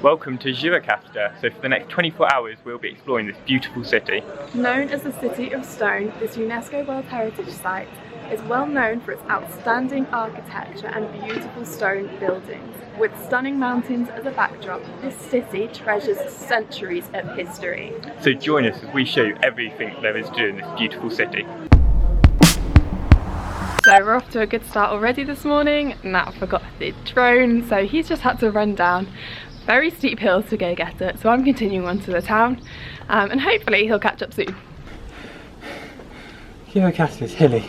Welcome to Gjirokaster. So for the next 24 hours we'll be exploring this beautiful city. Known as the City of Stone, this UNESCO World Heritage Site is well known for its outstanding architecture and beautiful stone buildings. With stunning mountains as a backdrop, this city treasures centuries of history. So join us as we show you everything there is to do in this beautiful city. So we're off to a good start already this morning. Nat forgot the drone, so he's just had to run down very steep hills to go get it. So I'm continuing on to the town and hopefully he'll catch up soon. Gjirokaster is hilly.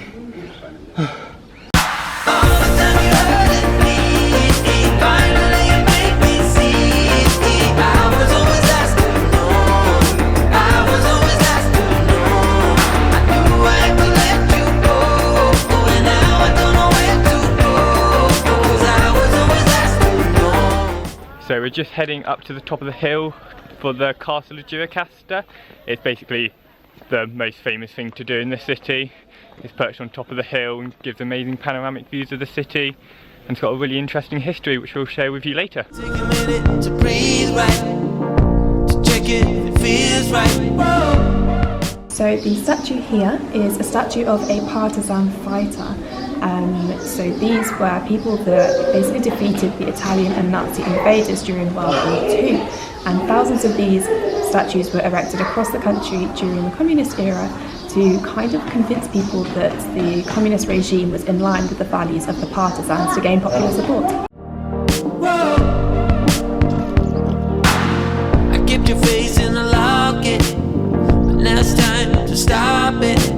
So we're just heading up to the top of the hill for the Castle of Gjirokaster. It's basically the most famous thing to do in the city. It's perched on top of the hill and gives amazing panoramic views of the city, and it's got a really interesting history which we'll share with you later. Take a minute to breathe right, to check it if it feels right. So the statue here is a statue of a partisan fighter. So these were people that basically defeated the Italian and Nazi invaders during World War II, and thousands of these statues were erected across the country during the communist era to kind of convince people that the communist regime was in line with the values of the partisans to gain popular support. I kept your face in the locket, but now it's time to stop it.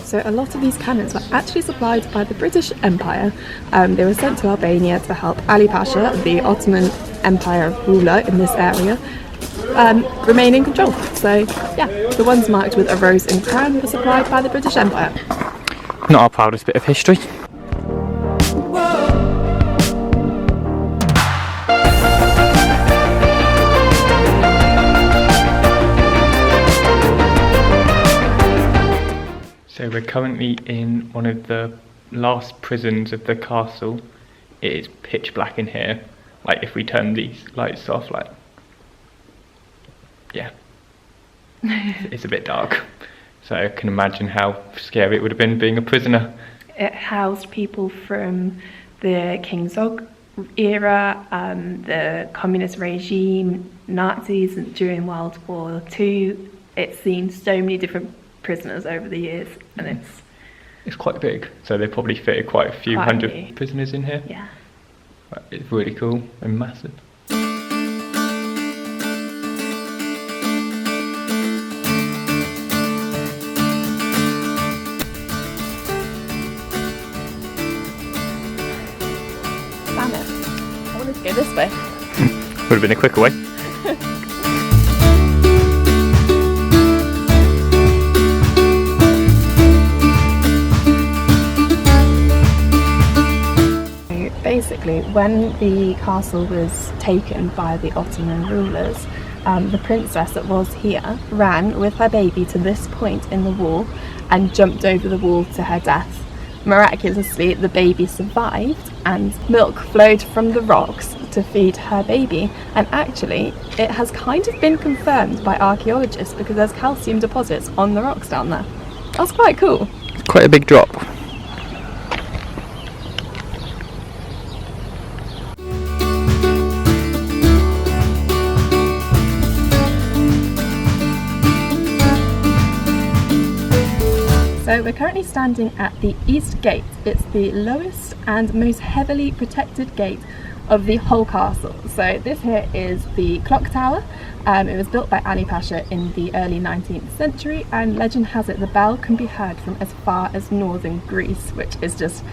So a lot of these cannons were actually supplied by the British Empire. They were sent to Albania to help Ali Pasha, the Ottoman Empire ruler in this area, remain in control. So yeah, the ones marked with a rose and crown were supplied by the British Empire. Not our proudest bit of history. So we're currently in one of the last prisons of the castle. It is pitch black in here. Like if we turn these lights off, like, yeah, it's a bit dark. So I can imagine how scary it would have been being a prisoner. It housed people from the King Zog era, the communist regime, Nazis during World War II. It's seen so many different prisoners over the years, and it's quite big, so they probably fitted quite a few hundred prisoners in here. Yeah, it's really cool and massive. damn it, I wanted to go this way. Would have been a quicker way. Basically, when the castle was taken by the Ottoman rulers, the princess that was here ran with her baby to this point in the wall and jumped over the wall to her death. Miraculously, the baby survived and milk flowed from the rocks to feed her baby, and actually it has kind of been confirmed by archaeologists because there's calcium deposits on the rocks down there. That's quite cool. It's quite a big drop. So we're currently standing at the East Gate. It's the lowest and most heavily protected gate of the whole castle. So this here is the clock tower. It was built by Ali Pasha in the early 19th century, and legend has it the bell can be heard from as far as northern Greece, which is just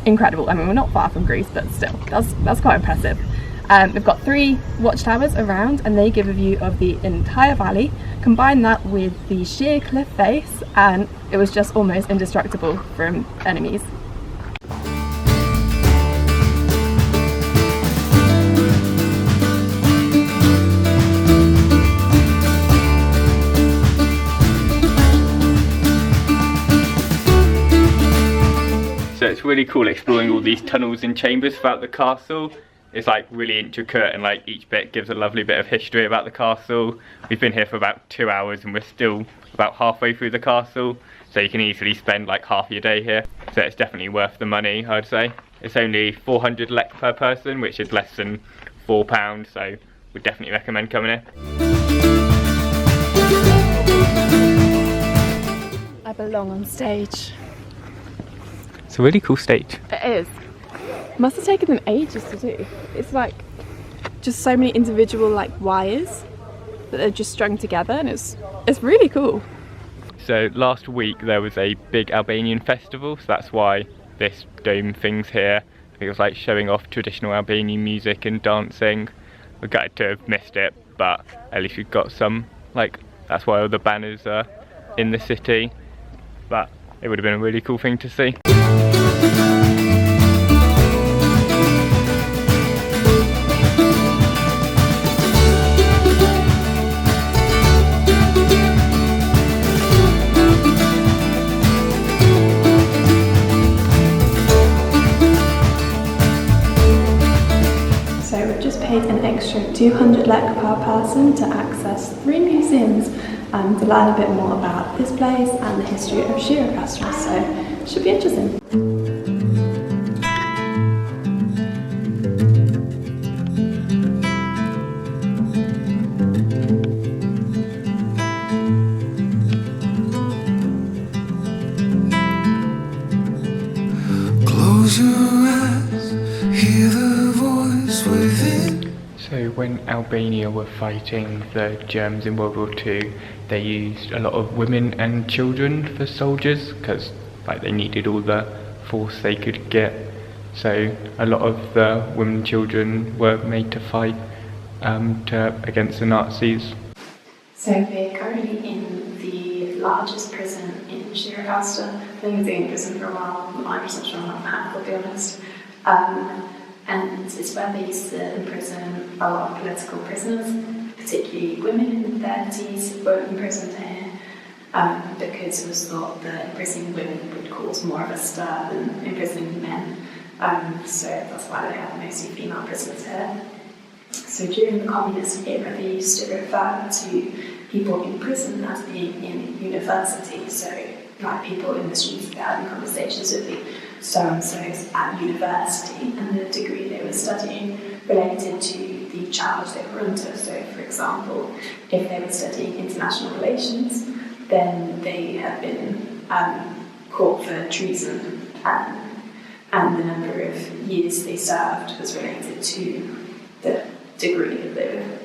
incredible. I mean, we're not far from Greece, but still, that's quite impressive. We've got 3 watchtowers around, and they give a view of the entire valley. Combine that with the sheer cliff face, and it was just almost indestructible from enemies. So it's really cool exploring all these tunnels and chambers throughout the castle. It's like really intricate, and like each bit gives a lovely bit of history about the castle. We've been here for about 2 hours and we're still about halfway through the castle, so you can easily spend like half your day here. So it's definitely worth the money, I'd say. It's only 400 lek per person, which is less than £4, so would definitely recommend coming here. I belong on stage. It's a really cool stage. It is. Must have taken them ages to do. It's like just so many individual like wires that are just strung together, and it's really cool. So last week there was a big Albanian festival, so that's why this dome thing's here. I think it was like showing off traditional Albanian music and dancing. We're gutted to have missed it, but at least we've got some, like, that's why all the banners are in the city. But it would have been a really cool thing to see. So we've just paid an extra 200 lek per person to access 3 museums to learn a bit more about this place and the history of Gjirokaster, so it should be interesting. Close your eyes, hear the voice within. So when Albania were fighting the Germans in World War II, they used a lot of women and children for soldiers because like they needed all the force they could get. So a lot of the women and children were made to fight against the Nazis. So we're currently in the largest prison in Gjirokaster. I think it's been in prison for a while. I'm not 100% sure on that, I'll be honest. And it's where they used to imprison a lot of political prisoners, particularly women in their 30s were imprisoned here because it was thought that imprisoning women would cause more of a stir than imprisoning men. So that's why they have mostly female prisoners here. So during the communist era, they used to refer to people in prison as being in university. So like people in the streets, they're having conversations with the so-and-sos at university, and the degree they were studying related to the charge they were under. So for example, if they were studying international relations, then they had been caught for treason, and the number of years they served was related to the degree that they were.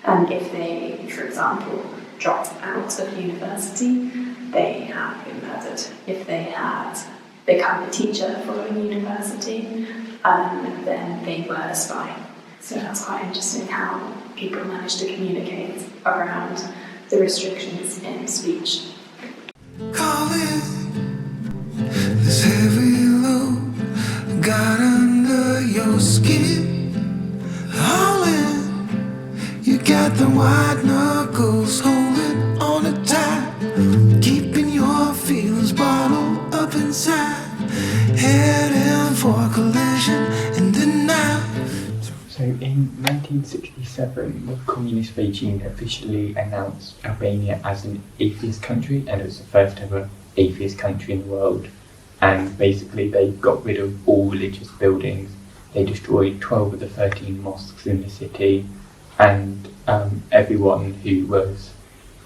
And if they, for example, dropped out of university, they had been murdered. If they had become a teacher following university, then they were a spy. So that's quite interesting how people manage to communicate around the restrictions in speech. Calling this heavy load got under your skin. Hauling, you got the white knuckles holding on it tight, keeping your feelings bottled up inside, heading for collision in the night. So in 1967, the communist regime officially announced Albania as an atheist country, and it was the first ever atheist country in the world. And basically they got rid of all religious buildings. They destroyed 12 of the 13 mosques in the city, and everyone who was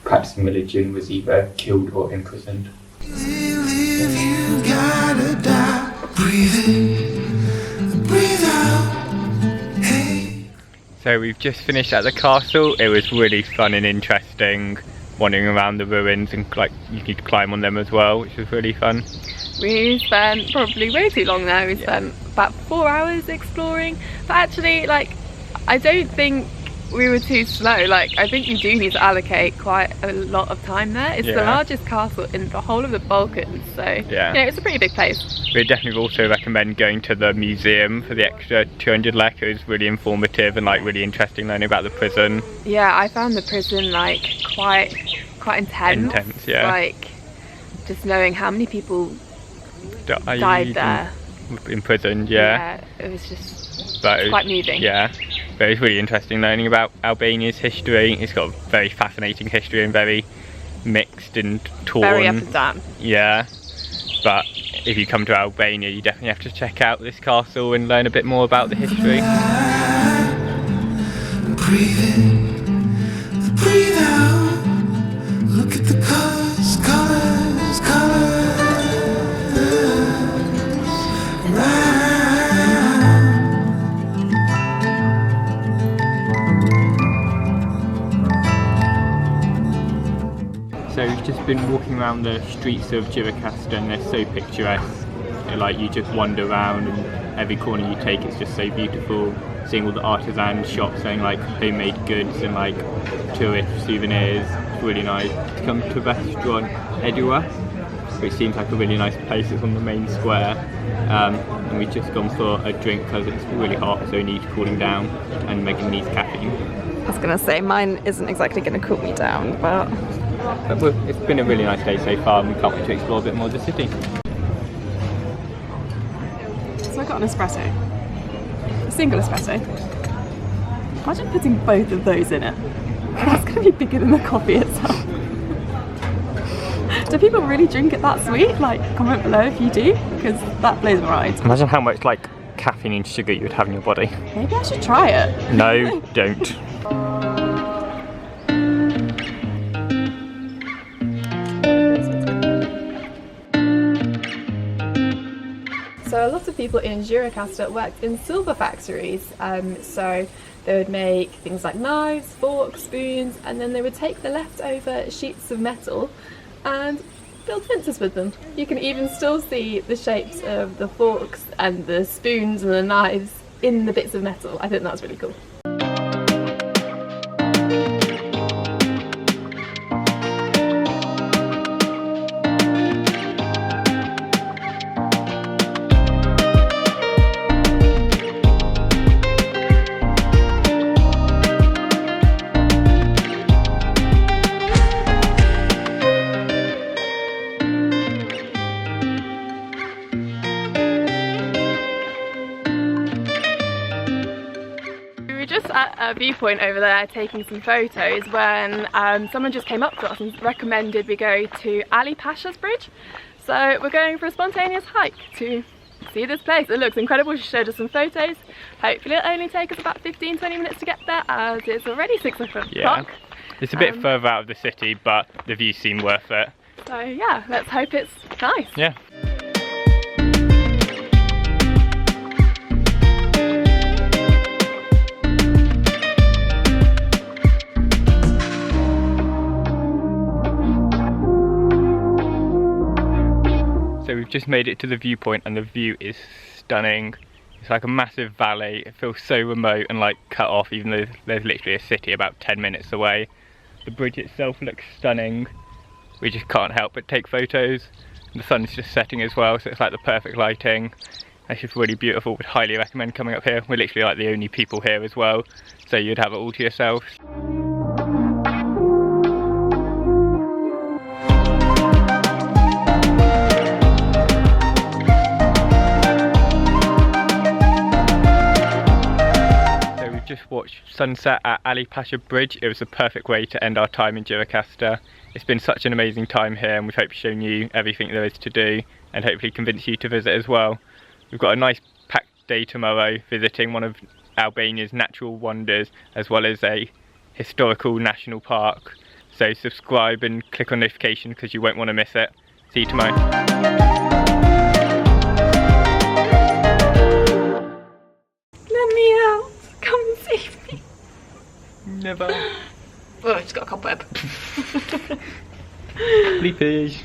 practicing religion was either killed or imprisoned. Live, you gotta die. Breathe in, breathe out. So we've just finished at the castle. It was really fun and interesting, wandering around the ruins, and like you could climb on them as well, which was really fun. We spent probably way too long there. We spent about 4 hours exploring, but actually, like, I don't think we were too slow. Like, I think you do need to allocate quite a lot of time there. It's the largest castle in the whole of the Balkans, so it's a pretty big place. We definitely also recommend going to the museum for the extra 200 lek. It was really informative and like really interesting learning about the prison. Yeah, I found the prison like quite intense. Like, just knowing how many people died there. Imprisoned, Yeah, it was just But quite moving. Yeah, but it's really interesting learning about Albania's history. It's got a very fascinating history and very mixed and torn. Very up and down. Yeah, but if you come to Albania, you definitely have to check out this castle and learn a bit more about the history. Breathe in, breathe out. Look at the colours, colours, colours. So we've just been walking around the streets of Gjirokaster and they're so picturesque. Like you just wander around and every corner you take it's just so beautiful. Seeing all the artisan shops selling like homemade goods and like tourist souvenirs. It's really nice. To come to a restaurant, Edua, which seems like a really nice place. It's on the main square. And we've just gone for a drink because it's really hot, so we need cooling down and Megan needs caffeine. I was going to say, mine isn't exactly going to cool me down, but it's been a really nice day so far and we can't wait to explore a bit more of the city. So I got an espresso. A single espresso. Imagine putting both of those in it. That's going to be bigger than the coffee itself. Do people really drink it that sweet? Like, comment below if you do, because that blows my mind. Imagine how much like caffeine and sugar you would have in your body. Maybe I should try it. No, don't. So a lot of people in Gjirokaster worked in silver factories, so they would make things like knives, forks, spoons, and then they would take the leftover sheets of metal and build fences with them. You can even still see the shapes of the forks and the spoons and the knives in the bits of metal. I think that's really cool. At a viewpoint over there taking some photos when someone just came up to us and recommended we go to Ali Pasha's bridge. So we're going for a spontaneous hike to see this place. It looks incredible. She showed us some photos. Hopefully it'll only take us about 15-20 minutes to get there as it's already 6 o'clock. Yeah, it's a bit further out of the city but the views seem worth it. So yeah, let's hope it's nice. Yeah. So we've just made it to the viewpoint and the view is stunning. It's like a massive valley. It feels so remote and like cut off even though there's literally a city about 10 minutes away. The bridge itself looks stunning. We just can't help but take photos. The sun's just setting as well, so it's like the perfect lighting. It's just really beautiful. Would highly recommend coming up here. We're literally like the only people here as well, so you'd have it all to yourself. Just watched sunset at Ali Pasha Bridge. It was the perfect way to end our time in Gjirokaster. It's been such an amazing time here and we've hopefully shown you everything there is to do and hopefully convince you to visit as well. We've got a nice packed day tomorrow visiting one of Albania's natural wonders as well as a historical national park. So subscribe and click on notification because you won't want to miss it. See you tomorrow. Never. Oh, it's got a cobweb. Bleepers.